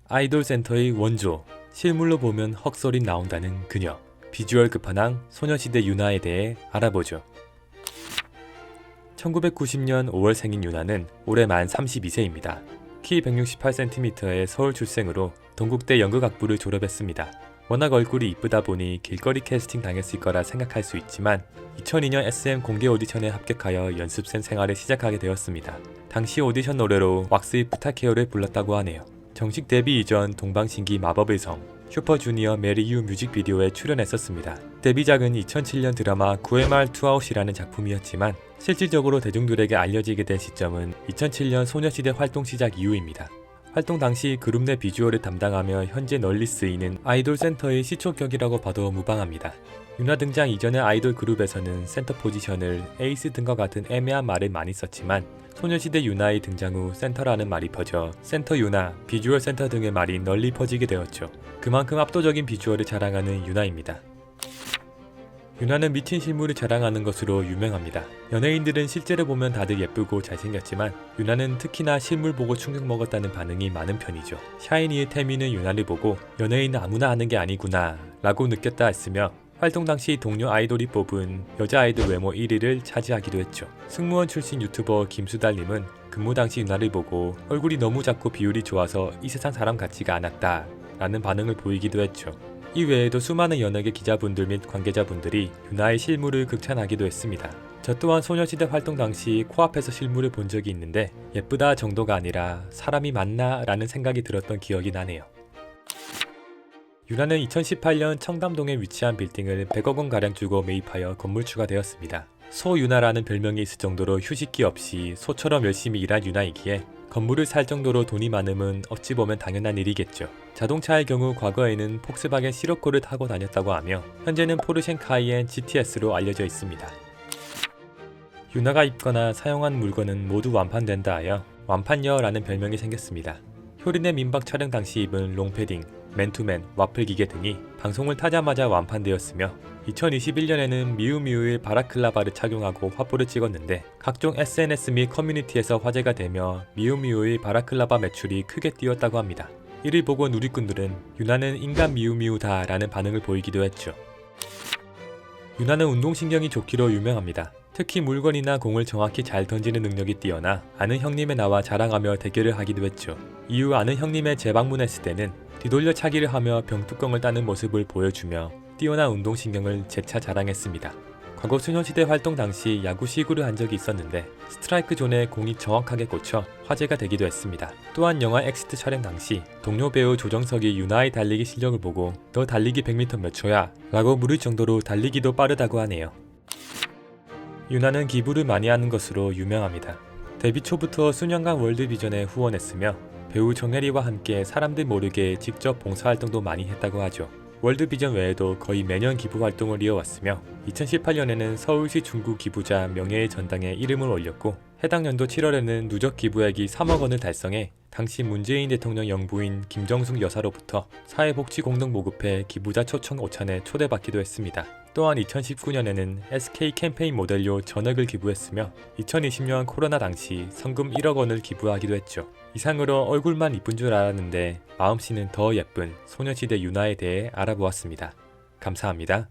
아이돌 센터의 원조, 실물로 보면 헉소리 나온다는 그녀, 비주얼 끝판왕 소녀시대 유나에 대해 알아보죠. 1990년 5월 생인 유나는 올해 만 32세입니다. 키 168cm의 서울 출생으로 동국대 연극학부를 졸업했습니다. 워낙 얼굴이 이쁘다 보니 길거리 캐스팅 당했을 거라 생각할 수 있지만 2002년 SM 공개 오디션에 합격하여 연습생 생활을 시작하게 되었습니다. 당시 오디션 노래로 왁스의 부탁해요를 불렀다고 하네요. 정식 데뷔 이전 동방신기 마법의 성, 슈퍼주니어 메리 유 뮤직비디오에 출연했었습니다. 데뷔작은 2007년 드라마 9회말 투아웃이라는 작품이었지만 실질적으로 대중들에게 알려지게 된 시점은 2007년 소녀시대 활동 시작 이후입니다. 활동 당시 그룹 내 비주얼을 담당하며 현재 널리 쓰이는 아이돌 센터의 시초격이라고 봐도 무방합니다. 유나 등장 이전의 아이돌 그룹에서는 센터 포지션을 에이스 등과 같은 애매한 말을 많이 썼지만 소녀시대 유나의 등장 후 센터라는 말이 퍼져 센터 유나, 비주얼 센터 등의 말이 널리 퍼지게 되었죠. 그만큼 압도적인 비주얼을 자랑하는 유나입니다. 유나는 미친 실물을 자랑하는 것으로 유명합니다. 연예인들은 실제로 보면 다들 예쁘고 잘생겼지만 유나는 특히나 실물 보고 충격 먹었다는 반응이 많은 편이죠. 샤이니의 태미는 유나를 보고 연예인은 아무나 하는 게 아니구나 라고 느꼈다 했으며 활동 당시 동료 아이돌이 뽑은 여자 아이돌 외모 1위를 차지하기도 했죠. 승무원 출신 유튜버 김수달님은 근무 당시 유나를 보고 얼굴이 너무 작고 비율이 좋아서 이 세상 사람 같지가 않았다 라는 반응을 보이기도 했죠. 이 외에도 수많은 연예계 기자분들 및 관계자분들이 유나의 실물을 극찬하기도 했습니다. 저 또한 소녀시대 활동 당시 코앞에서 실물을 본 적이 있는데 예쁘다 정도가 아니라 사람이 맞나 라는 생각이 들었던 기억이 나네요. 유나는 2018년 청담동에 위치한 빌딩을 100억 원가량 주고 매입하여 건물주가 되었습니다. 소유나라는 별명이 있을 정도로 휴식기 없이 소처럼 열심히 일한 유나이기에 건물을 살 정도로 돈이 많음은 어찌 보면 당연한 일이겠죠. 자동차의 경우 과거에는 폭스바겐 시로코를 타고 다녔다고 하며 현재는 포르쉐 카이엔 GTS로 알려져 있습니다. 유나가 입거나 사용한 물건은 모두 완판된다 하여 완판녀라는 별명이 생겼습니다. 효린의 민박 촬영 당시 입은 롱패딩, 맨투맨, 와플 기계 등이 방송을 타자마자 완판되었으며 2021년에는 미우미우의 바라클라바를 착용하고 화보를 찍었는데 각종 SNS 및 커뮤니티에서 화제가 되며 미우미우의 바라클라바 매출이 크게 뛰었다고 합니다. 이를 보고 누리꾼들은 유나는 인간 미우미우다 라는 반응을 보이기도 했죠. 유나는 운동신경이 좋기로 유명합니다. 특히 물건이나 공을 정확히 잘 던지는 능력이 뛰어나 아는 형님에 나와 자랑하며 대결을 하기도 했죠. 이후 아는 형님에 재방문했을 때는 뒤돌려 차기를 하며 병뚜껑을 따는 모습을 보여주며 뛰어난 운동신경을 재차 자랑했습니다. 과거 소녀시대 활동 당시 야구 시구를 한 적이 있었는데 스트라이크 존에 공이 정확하게 꽂혀 화제가 되기도 했습니다. 또한 영화 엑시트 촬영 당시 동료 배우 조정석이 유나의 달리기 실력을 보고 너 달리기 100m 몇 초야? 라고 물을 정도로 달리기도 빠르다고 하네요. 유나는 기부를 많이 하는 것으로 유명합니다. 데뷔 초부터 수년간 월드비전에 후원했으며 배우 정혜리와 함께 사람들 모르게 직접 봉사활동도 많이 했다고 하죠. 월드비전 외에도 거의 매년 기부활동을 이어왔으며 2018년에는 서울시 중구 기부자 명예의 전당에 이름을 올렸고 해당 연도 7월에는 누적 기부액이 3억 원을 달성해 당시 문재인 대통령 영부인 김정숙 여사로부터 사회복지공동모금회 기부자 초청 오찬에 초대받기도 했습니다. 또한 2019년에는 SK 캠페인 모델료 전액을 기부했으며 2020년 코로나 당시 성금 1억 원을 기부하기도 했죠. 이상으로 얼굴만 이쁜 줄 알았는데 마음씨는 더 예쁜 소녀시대 유나에 대해 알아보았습니다. 감사합니다.